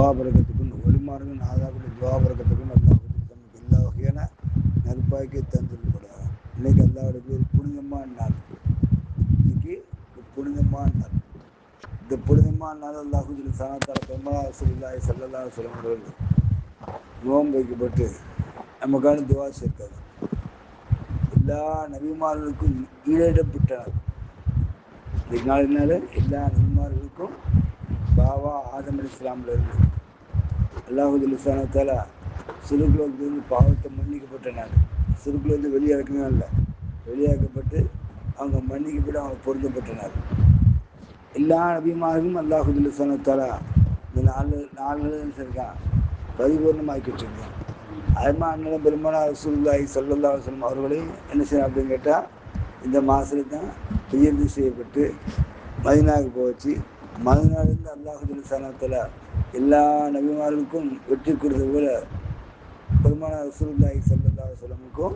துவா பறக்கத்துக்கும் ஒளிமாறும் நாதாவுடைய துவா பறக்கத்துக்கும் நமக்கு எல்லா வகையான நற்பாய்க்கை தந்திருக்கூடாது. இன்னைக்கு அல்லாஹ்வுடைய ஒரு புனிதமான நாள். இன்னைக்கு ஒரு புனிதமான நாள். இந்த புனிதமான நாள் அல்லாஹ் சாணத்தால் பெருமாள் ரசூலுல்லாஹி ஸல்லல்லாஹு அலைஹி வஸல்லம் அவர்கள் நோன்பு வைக்கப்பட்டு நமக்கான துவா சேர்க்காது. எல்லா நபிமார்களுக்கும் ஈடேற்றப்பட்டனர். இன்னைக்கு நாளினால எல்லா நபிமார்களுக்கும் பாவா ஆதம் அலைஹிஸ்ஸலாம்ல இருந்து அல்லாஹ் சாணத்தால சிறுகுலத்திலிருந்து பாவத்தை மன்னிக்கப்பட்ட நாள். சிறுகுலத்து வெளியாக்கணும் இல்லை, வெளியாக்கப்பட்டு அவங்க மன்னிக்கப்பட்டு அவங்க பொருந்தப்பட்டனர். எல்லா நபிமார்களும் அல்லாஹ் சாணத்தால இந்த நாலு இருக்கான் பரிபூர்ணமாக்கி வச்சிருக்கான். அதுமா அண்ணன் பெருமானார் ரசூலுல்லாஹி ஸல்லல்லாஹு அலைஹி வஸல்லம் அவர்களே என்ன செய்யணும் அப்படின்னு கேட்டால் இந்த மாதத்தில் தான் உயர்வு செய்யப்பட்டு மதீனாவுக்கு போச்சு. மதீனாவிலிருந்து அல்லாஹ் சாணத்தால எல்லா நபிமார்களுக்கும் வெற்றி கொடுத்த போல பெருமானார் ரசூலுல்லாஹி ஸல்லல்லாஹு அலைஹி வஸல்லமுக்கும்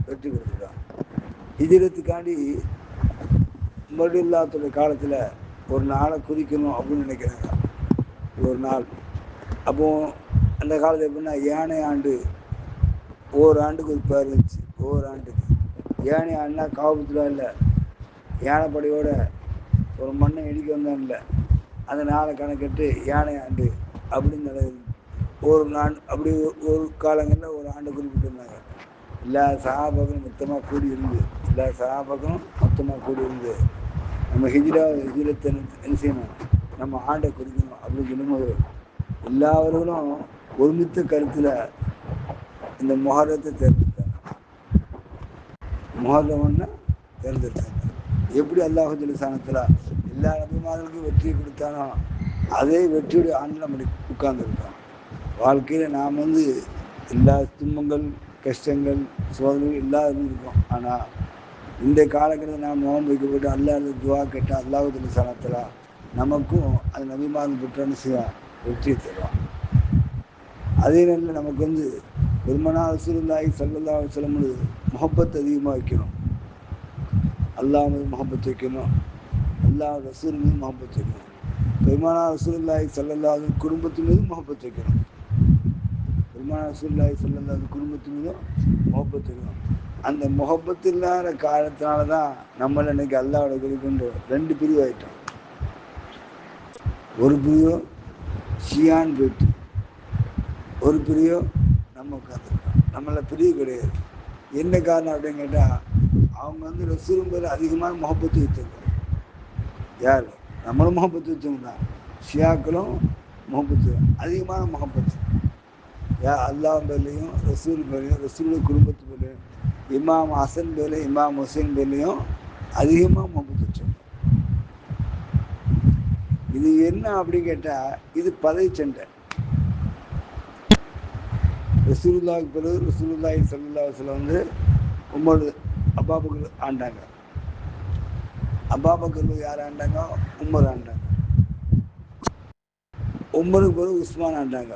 வெற்றி கொடுத்துருக்கான். ஹிஜ்ரத்துக்காண்டி உமருல்லாஹ்வுடைய காலத்தில் ஒரு நாளை குறிக்கணும் அப்படின்னு நினைக்கிறாங்க. ஒரு நாள் அப்போ அந்த காலத்தில் எப்படின்னா யானை ஆண்டு, ஒவ்வொரு ஆண்டுக்கு ஒரு பேர் இருந்துச்சு. ஒவ்வொரு ஆண்டுக்கு யானை ஆண்டுனா காவபுத்துல இல்லை, யானைப்படையோட ஒரு மண்ணை இடிக்க வந்தான் இல்லை, அந்த நாளை கணக்கிட்டு யானை ஆண்டு அப்படின்னு நடக்குது. ஒரு நாள் அப்படி ஒரு காலங்களில் ஒரு ஆண்டு குறிப்பிட்டு இருந்தாங்க. எல்லா சகாபாக்களும் மொத்தமாக கூடி இருந்து நம்ம ஹிஜ்ரத்தை என்ன செய்யணும், நம்ம ஆண்டை குறிக்கணும் அப்படின்னு சொல்லும்போது எல்லாவர்களும் ஒருமித்த கருத்தில் இந்த முஹர்ரத்தை தேர்ந்தெடுத்தாங்க. முஹர்ரம்னா தேர்ந்தெடுத்தாங்க. எப்படி அல்லாஹ் சாணத்தில் எல்லா நபிமார்களுக்கும் வெற்றியை கொடுத்தானோ அதே வெற்றியுடைய ஆண்டு நம்ம உட்கார்ந்துருக்கோம். வாழ்க்கையில் நாம் எல்லா துன்பங்கள், கஷ்டங்கள், சோதனைகள் எல்லாரும் இருக்கும். ஆனால் இந்த காலங்களில் நாம் நோன்பு வைக்கப்பட்டு அல்லாஹ் துவா கேட்டால் அல்லாஹ் சாணத்தில் நமக்கும் அது நபிமார்கள் பெற்றான்னு செய்வான், வெற்றியை தருவான். அதே நேரத்தில் நமக்கு பெருமானார் ரசூலுல்லாஹி ஸல்லல்லாஹு அலைஹி வஸல்லம் முஹப்பத் அதிகமாக வைக்கணும். அல்லாஹ் மீது முஹப்பத் வைக்கணும், அல்லாஹ் ரசூல் மீது முஹப்பத் வைக்கணும். பெருமானார் ரசூலுல்லாஹி ஸல்லல்லாஹு அலைஹி வஸல்லம் குடும்பத்தின் மீது முஹப்பத் வைக்கணும். பெருமானார் ரசூலுல்லாஹி ஸல்லல்லாஹு அலைஹி வஸல்லம் குடும்பத்தின் மீதும் முஹப்பத் வைக்கணும். அந்த முஹப்பத் இல்லாத காரணத்தினால தான் நம்மள இன்னைக்கு அல்லாஹ்வோட குறிக்கொண்டு ரெண்டு பிரிவு ஆயிட்டோம். ஒரு பிரிவு ஷியான் போயிட்டு, ஒரு பிரிவு நம்ம உட்காந்துருக்கோம். நம்மள பிரிவு கிடையாது. என்ன காரணம் அப்படின்னு கேட்டால் அவங்க ரசூலும் பேர் அதிகமான முஹப்பத்து வச்சிருக்கோம். யார்? நம்மளும் முஹப்பத்து வச்சவங்க தான். ஷியாக்களும் முஹப்பத்து, அதிகமான முஹப்பத்து அல்லாஹ் பேர்லையும் ரசூல் பேர்லையும் ரசூலுடைய குடும்பத்து பேர்லையும் இமாம் ஹசன் பேர்லையும் இமாம் ஹுசைன் பேர்லையும் அதிகமாக முஹப்பத்து வச்சவங்க. இது என்ன அப்படின்னு கேட்டால் இது பதவி சண்டை. ரசூலுல்லாஹ்வுக்கு பிறகு ரசூலுல்லாஹி ஸல்லல்லாஹு அலைஹி வஸல்லம் உமர் அபூபக்கர் ஆண்டாங்க. அபூபக்கர் யார் ஆண்டாங்க? உமர் ஆண்டாங்க. உமருக்கு பிறகு உஸ்மான் ஆண்டாங்க.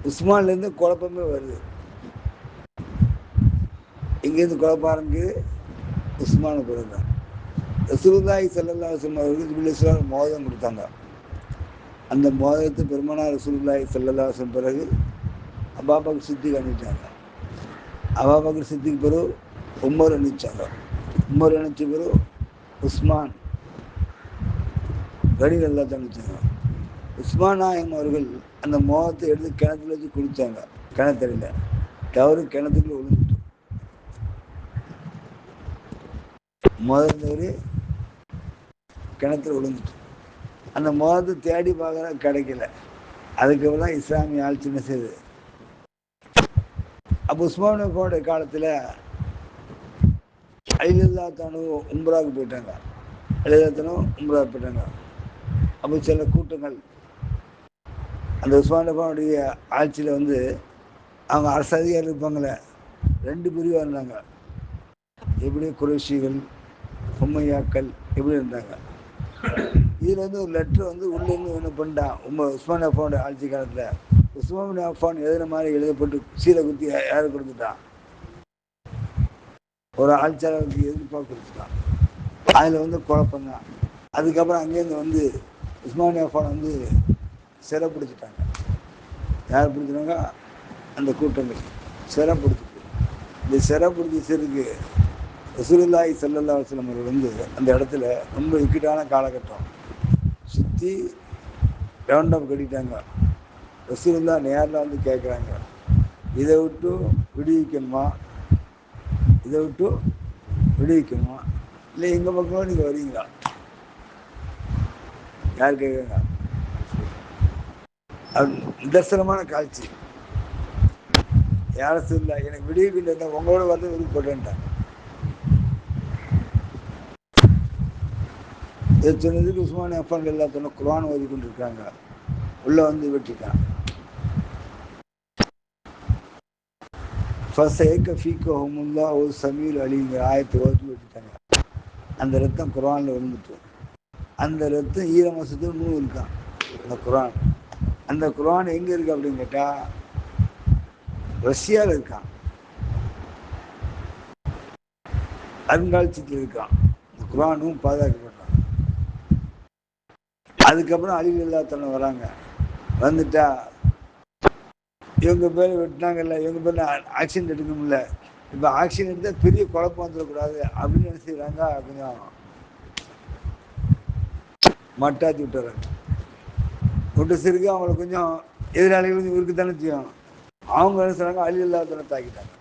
உஸ்மான்லேருந்து குழப்பமே வருது. இங்கேருந்து குழப்பம் ஆரம்பிக்குது உஸ்மானுக்கு பிறகு தான். ரசூலுல்லாஹி ஸல்லல்லாஹு அலைஹி வஸல்லம் அவர்கள் ஜிப்ரீல் மோதிரம் கொடுத்தாங்க. அந்த மோதிரத்தை பெருமானார் ரசூலுல்லாஹி ஸல்லல்லாஹு அலைஹி வஸல்லம் பிறகு அபூபக்கர் சித்திக் அணிவிச்சாங்க. அபூபக்கர் சித்திக்கு பிறகு உமர் அணிவிச்சாங்க. உமர் அணிச்ச பிறகு உஸ்மான் கடியில் எல்லாத்தையும் அணிவிச்சாங்க. உஸ்மான் நாயகம் அவர்கள் அந்த மோகத்தை எடுத்து கிணத்துல வச்சு குளித்தாங்க. கிணத்தடியில் தவறு கிணத்துக்குள்ள விழுந்துட்டு முதல் கிணத்துல விழுந்துட்டு அந்த மோகத்தை தேடி பார்க்குற கிடைக்கல. அதுக்கப்புறம் தான் இஸ்லாமிய ஆட்சி என்ன செய்யுது. அப்போ உஸ்மானுடைய காலத்தில் அலில்லாத்தானு உம்ராவுக்கு போயிட்டாங்க. அலில்லாத்தானும் உம்ராவுக்கு போயிட்டாங்க. அப்போ சில கூட்டங்கள் அந்த உஸ்மானுடைய ஆட்சியில் அவங்க அரசு அதிகாரி இருப்பாங்களே, ரெண்டு பிரிவாக இருந்தாங்க. எப்படி குறைஷிகள், உம்மையாக்கள் இப்படி இருந்தாங்க. இதில் ஒரு லெட்ரு உள்ளேருந்து என்ன பண்ணிட்டான் உஸ்மான் அஃபானுடைய ஆட்சி காலத்தில் உஸ்மான் அஃபான் எழுதுன மாதிரி எழுதப்பட்டு சீலை குத்தி யாரை கொடுத்துட்டான், ஒரு ஆட்சியாளருக்கு எதிர்ப்பாக கொடுத்துட்டான். அதில் குழப்பம்தான். அதுக்கப்புறம் அங்கேருந்து உஸ்மான் அஃபான் சிறை பிடிச்சிட்டாங்க. யார் பிடிச்சிட்டாங்க? அந்த கூட்டங்கள் சிறை பிடிச்சிட்டு. இந்த சிறை பிடிச்சதுக்கு ரசூலுல்லாஹி ஸல்லல்லாஹு அலைஹி வஸல்லம் அவர்கள் வந்து அந்த இடத்துல ரொம்ப இக்கட்டான காலகட்டம். சுற்றி ரவுண்டப் கட்டிட்டாங்க. ரசூலுல்லாஹ் நேரில் வந்து கேட்குறாங்க, இதை விட்டு விடுவிக்கணுமா, இதை விட்டு விடுவிக்கணுமா, இல்லை எங்கள் பக்கம் நீங்கள் வரீங்களா? யார் கேட்குறாங்க? அது நிதர்சனமான காட்சி. யார சொல்லல, எனக்கு விடுவிக்கின்ற உங்களோட வந்து விருப்பப்பட்டேன்ட்டாங்க. இதை சொன்னதுக்கு உஸ்மான் அஃபான் எல்லாத்தோட குர்ஆன் ஓதி கொண்டு இருக்காங்க. உள்ள வந்து வெட்டிட்டான். ஃபஸயக ஃபீக்கஹுமுல்லாஹு ஸமீஉல் அலீம் ஆயத்தை ஓதி வெட்டிட்டாங்க. அந்த ரத்தம் குர்ஆனில் விழுந்துட்டு, அந்த ரத்தம் ஈரமாசத்துக்கு இன்னும் இருக்கான் அந்த குர்ஆன். அந்த குர்ஆன் எங்கே இருக்கு அப்படின்னு கேட்டால் ரஷ்யாவில் இருக்கான், அருங்காட்சியத்தில் இருக்கான். இந்த குர்ஆனும் பாதுகாக்கப்பட்டான். அதுக்கப்புறம் அலி ரலியல்லாஹு வராங்க. வந்துட்டா இவங்க பேர் வெட்டினாங்கல்ல, இவங்க பேர் ஆக்ஷன் எடுக்கணும்ல. இப்போ ஆக்ஷன் எடுத்தால் பெரிய குழப்பம் வந்துடக்கூடாது அப்படின்னு என்ன செய்கிறாங்க, கொஞ்சம் மட்டாத்தி விட்டுறாங்க. விட்டு சிறுக்கு அவங்களை கொஞ்சம் எதிராளிகள் இவருக்கு தானே செய்யும். அவங்க என்ன செய்றாங்க, அலி ரலியல்லாஹு தாக்கிட்டாங்க.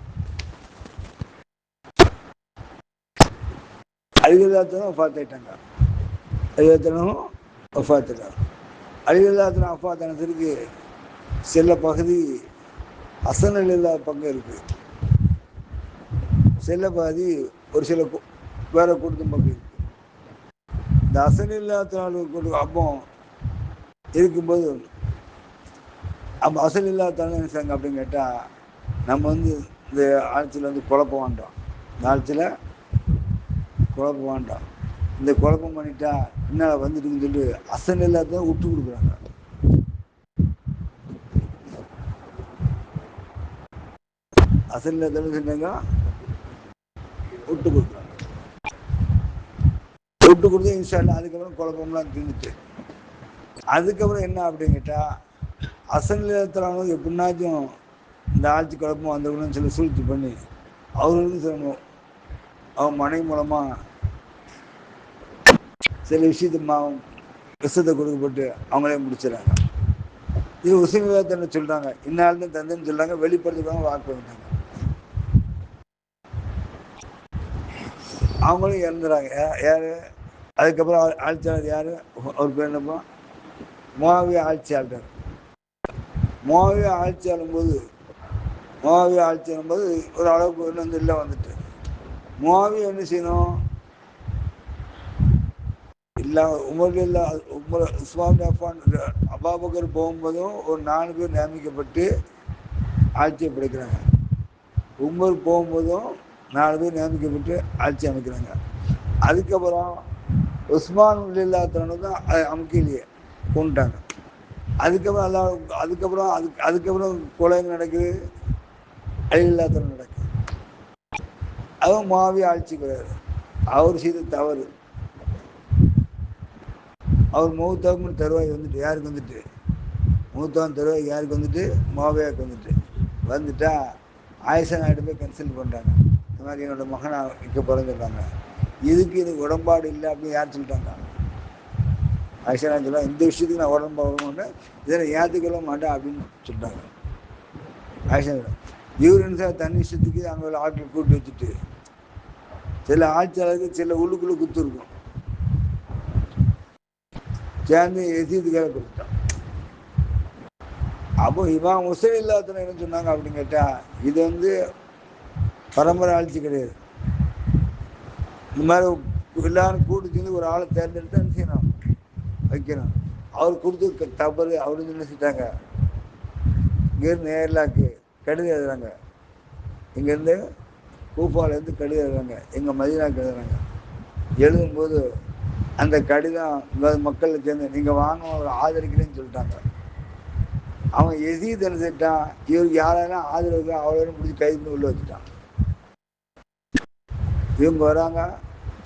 அலி ரலியல்லாஹு வஃபாத் ஆயிட்டாங்க. அலி ரலியல்லாஹு வஃபாத் ஆயிட்டாங்க. அலி ரலியல்லாஹு வஃபாத் ஆனதுக்கு சில பகுதி ஹசன் ரலியல்லாஹு பக்கம் இருக்கு, சில பகுதி ஒரு சில வேற கூட்டத்தின் பக்கம் இருக்கு. இந்த ஹசன் ரலியல்லாஹு அப்போ இருக்கும்போது அப்போ ஹசன் ரலியல்லாஹு என்ன செய்றாங்க அப்படின்னு கேட்டால், நம்ம வந்து இந்த ஆட்சியில் வந்து குழப்பம் வேண்டாம், இந்த ஆட்சியில் குழப்பம் வேண்டாம், இந்த குழப்பம் பண்ணிட்டா என்ன வந்துட்டுன்னு சொல்லி ஹசன் ரலியல்லாஹு விட்டு கொடுக்குறாங்க. ஹசன் ரலியல்லாஹு சொன்னாங்க விட்டு கொடுக்குறாங்க. விட்டு கொடுத்து இன்ஷா அல்லாஹ் அதுக்கப்புறம் குழப்பம்லாம் தீர்ந்துட்டு, அதுக்கப்புறம் என்ன அப்படின்னு கேட்டால், ஹசன் ரலியல்லாஹு எப்படின்னாச்சும் இந்த ஆட்சி குழப்பம் வந்தவங்கன்னு சொல்லி சூழ்ச்சி பண்ணி அவர்களுக்கு சொல்லணும், அவங்க மனைவி மூலமாக சில விஷயத்தை கொடுக்கப்பட்டு அவங்களே முடிச்சிடறாங்க. இது உஸ்மான் ரலியல்லாஹு சொல்கிறாங்க, இந்நாள் தான் தந்தேன்னு சொல்கிறாங்க, வெளிப்படுத்துக்காக வாக்கு வந்துட்டாங்க. அவங்களும் இறந்துறாங்க. யார் அதுக்கப்புறம் ஆட்சியாளர் யார், அவர் பேர் என்னப்போ, முஆவியா ஆட்சியாளர். முஆவியா ஆட்சி ஆளும்போது ஒரு அளவுக்கு வந்து இல்லை வந்துட்டு, முஆவியா என்ன செய்யணும், இல்லை உஸ்மான் அஃபான் அபூபக்கர் போகும்போதும் ஒரு 4 பேர் நியமிக்கப்பட்டு ஆட்சியை படைக்கிறாங்க. உமர் போகும்போதும் 4 பேர் நியமிக்கப்பட்டு ஆட்சி அமைக்கிறாங்க. அதுக்கப்புறம் உஸ்மான் ரலியல்லாஹு தான் அமைக்கலையே, கொண்டுட்டாங்க. அதுக்கப்புறம் கொலைகள் நடக்குது, அலி ரலியல்லாஹு நடக்குது. அவன் முஆவியா ஆட்சிக்கு வர்றாரு. அவர் செய்த தவறு, அவர் மௌத்தாகும் தருவாய் வந்துட்டு யாருக்கு வந்துட்டு, மூத்தான் தருவாய் யாருக்கு வந்துட்டு, முஆவியாவுக்கு வந்துட்டா ஆயிஷா நாயுடு போய் கன்சல்ட் பண்ணுறாங்க. இந்த மாதிரி என்னோட மகனை வைக்க போகிறேன்னு சொல்கிறாங்க. இதுக்கு எனக்கு உடன்பாடு இல்லை அப்படின்னு யார் சொல்லிட்டாங்க, ஆயிஷா நாயுடு சொல்லுவாங்க, இந்த விஷயத்துக்கு நான் உடன்பாடு இதில் ஏற்றுக்கொள்ள மாட்டேன் அப்படின்னு சொல்லிட்டாங்க. ஆயிஷா இவர் என்ன தனி விஷயத்துக்கு அங்கே ஆட்கள் கூட்டு வச்சுட்டு, சில ஆட்சியாளருக்கு சில உள்ளுக்குள்ளே குத்து இருக்கும், சேர்ந்து எசீதுக்காக கொடுத்துட்டான். அப்போ இவன் உசைன் இல்லாத என்ன சொன்னாங்க அப்படின்னு கேட்டால், இது வந்து பரம்பரை ஆட்சி கிடையாது, இந்த மாதிரி எல்லாரும் கூட்டு சேர்ந்து ஒரு ஆளை தேர்ந்தெடுத்து என்ன செய்யணும், வைக்கணும். அவர் கொடுத்து தவறு. அவரு என்ன செஞ்சிட்டாங்க, இங்கேருந்து நேரலாக்கு கடிதம் எழுதுறாங்க, இங்கேருந்து கூஃபாலேருந்து கடிதம் எழுதுறாங்க, எங்கள் மதீனாவுக்கு எழுதுறாங்க. எழுதும்போது அந்த கடிதம் மக்களை சேர்ந்து நீங்கள் வாங்க ஆதரிக்கிறேன்னு சொல்லிட்டாங்க. அவன் எசீத் என்ன செஞ்சிட்டான், இவருக்கு யாரெல்லாம் ஆதரவு அவ்வளோ பிடிச்சி கைது பண்ணி உள்ள வச்சுட்டான். இவங்க வராங்க,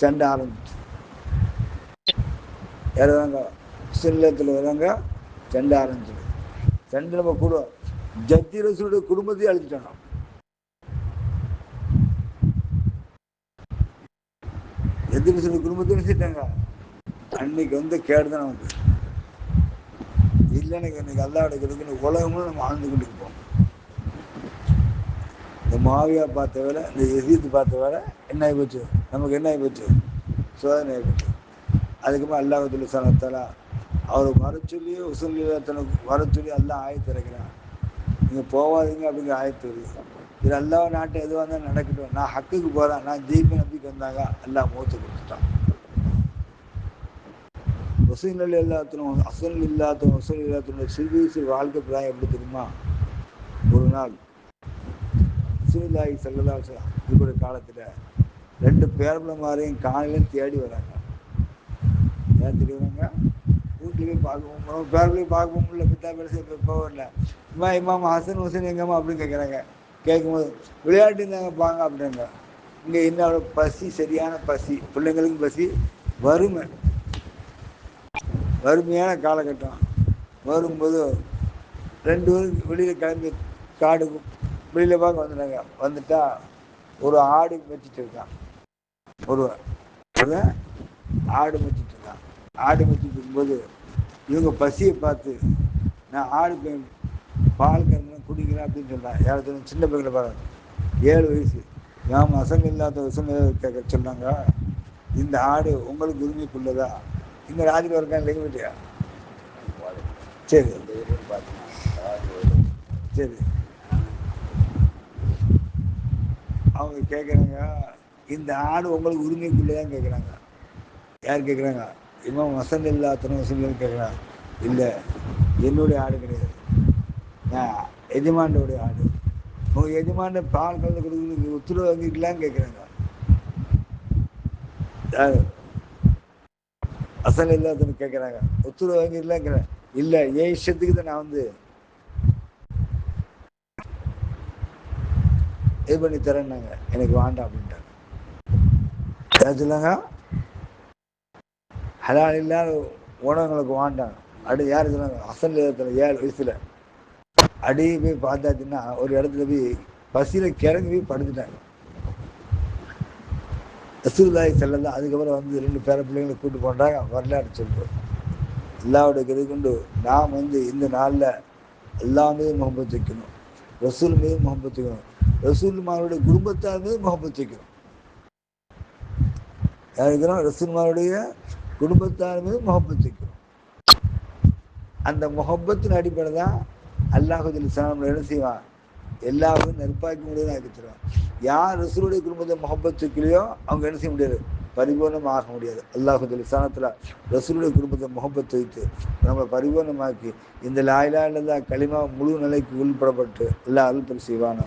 சண்டை ஆரம்பிச்சு. யார் வராங்க, சில்லத்தில் வராங்க, சண்டை ஆரம்பிச்சிடும். சண்டை நம்ம கூட ஜத்தி ரசூலுடைய குடும்பத்தையும் அழிச்சிட்டாங்க. ஜத்தி ரசூலுடைய குடும்பத்தையும் அழிச்சிட்டாங்க. அன்னைக்கு வந்து கேடுதான் நமக்கு. இல்லை இன்னைக்கு அல்லாஹ்வுடைய கிடைக்கிற உலகமும் நம்ம ஆழ்ந்து கொண்டு இருப்போம். இந்த மாவியா பார்த்த வேலை, இந்த எசீத்து பார்த்த வேலை என்ன ஆகி போச்சு, நமக்கு என்ன ஆகி போச்சு, சோதனை ஆகி போச்சு. அதுக்கப்புறம் அல்லாஹ் சொன்னால அவர் வர சொல்லி தனக்கு வர சொல்லி எல்லாம் ஆயத்து இறக்கிறான். நீங்கள் போவாதீங்க அப்படிங்கிற ஆயத்து வருது. இது அல்லாஹ் நாட்டை எதுவாக இருந்தாலும் நடக்கட்டும், நான் ஹக்குக்கு போகிறேன், நான் ஜெயிப்பேன் நம்பிக்கை வந்தாங்க. அல்லாஹ் மூத்து கொடுத்துட்டான். வசூல் எல்லாத்தினும் அசல் இல்லாதவங்க வசூல் இல்லாதவங்க சிறு சிறு வாழ்க்கை பிராயம் எப்படி தெரியுமா? ஒரு நாள் ரசூலுல்லாஹி ஸல்லல்லாஹு அலைஹி வஸல்லம் இவருடைய காலத்தில் 2 பேரப்பிள்ளைமாரையும் காலையில் தேடி வராங்க. ஏன் தெரிய வராங்க? வீட்டில் போய் பார்க்க பேரப்பிள்ளையும் பார்க்க முடியல, பித்தா பேச போகல. இமாம் ஹசன் ஹுசைன் எங்கம்மா அப்படின்னு கேட்குறாங்க. கேட்கும்போது விளையாட்டு இருந்தாங்க பாங்க அப்படிங்க. இங்கே என்ன பசி, சரியான பசி, பிள்ளைங்களுக்கும் பசி, வறுமை, வறுமையான காலகட்டம். வரும்போது 2 பேரும் வெளியில் கிளம்பி காடுக்கும் வெளியில் பார்க்க வந்துட்டாங்க. வந்துட்டா ஒரு ஆடு வச்சுட்டு இருக்கான். ஒரு ஆடு வச்சுட்டு இருக்கான். ஆடு வச்சுட்டு இருக்கும்போது இவங்க பசியை பார்த்து நான் ஆடு பால் கறந்து குடிக்கிறேன் அப்படின்னு சொல்கிறான். யாரும் சின்ன பையனை பாருங்க, 7 வயசு. நாம் அசங்க இல்லாத விஷயம் கேட்க சொன்னாங்க. இந்த ஆடு உங்களுக்கு உரிமைக்குள்ளதா? இங்கே ராஜில் இருக்கான் இல்லைங்க வீட்டியா? சரி சரி. அவங்க கேட்குறாங்க, இந்த ஆடு உங்களுக்கு உரிமைக்குள்ளதான் கேட்குறாங்க. யார் கேட்குறாங்க? இமாம் வசந்த் இல்லாத்தன வசந்த் கேட்குறாங்க. இல்லை, என்னுடைய ஆடு கிடையாது, நான் எஜமானுடைய ஆடு. உங்கள் எஜமான பால் கலந்து கொடுக்குறதுக்கு உத்தரவு வாங்கிக்கலான்னு கேட்குறாங்க. யார்? அசல் இல்லாதன்னு கேட்குறாங்க. உத்தரவு வாங்கிக்கலாங்கிறேன். இல்லை, என் இஷ்டத்துக்கு தான் நான் வந்து இது பண்ணி தரேன்னாங்க. எனக்கு வேண்டாம் அப்படின்ட்டாங்க. யார் சொன்னாங்க? ஹலால் இல்லாத உணவுங்களுக்கு வேண்டாம் அப்படி யார் சொன்னாங்க? அசல் இடத்துல 7 வயசுல அடி போய் பார்த்தாச்சுன்னா ஒரு இடத்துல போய் பசியில கிறங்கி போய் படுத்துட்டாங்க. ரசூலுல்லாஹி ஸல்லல்லாஹு. அதுக்கப்புறம் வந்து 2 பேர பிள்ளைங்களை கூட்டு போனாங்க. வரலாறு சொல்றோம். அல்லாஹ்வுடைய கதை கொண்டு நாம் வந்து இந்த நாளில் அல்லாஹ் மீது முகப்பத் வைக்கணும், ரசூல் மீது முகப்பத் வைக்கணும், ரசூல்மாருடைய குடும்பத்தார் மீது முகப்பத் வைக்கணும். யாருக்கிறோம்? ரசூல்மாருடைய குடும்பத்தார் மீது முகப்பத் வைக்கணும். அந்த முகப்பத்தின் அடிப்படை தான் அல்லாஹ் என்ன செய்வான்? எல்லாரும் நெருப்பாக்கி முடியாது ஆக்கிச்சிருவான். யார் ரசூலுடைய குடும்பத்தை முகப்பத் வைக்கலையோ அவங்க என்ன செய்ய முடியாது? பரிபூர்ணம் ஆக முடியாது. அல்லாஹ் சாணத்தில் ரசூலுடைய குடும்பத்தை முகப்பத் வைத்து நம்மளை பரிபூர்ணமாக்கி இந்த லா இலாஹ இல்லல்லாஹ் கலிமா முழு நிலைக்கு உள்படப்பட்டு எல்லா அருள் செய்வான்.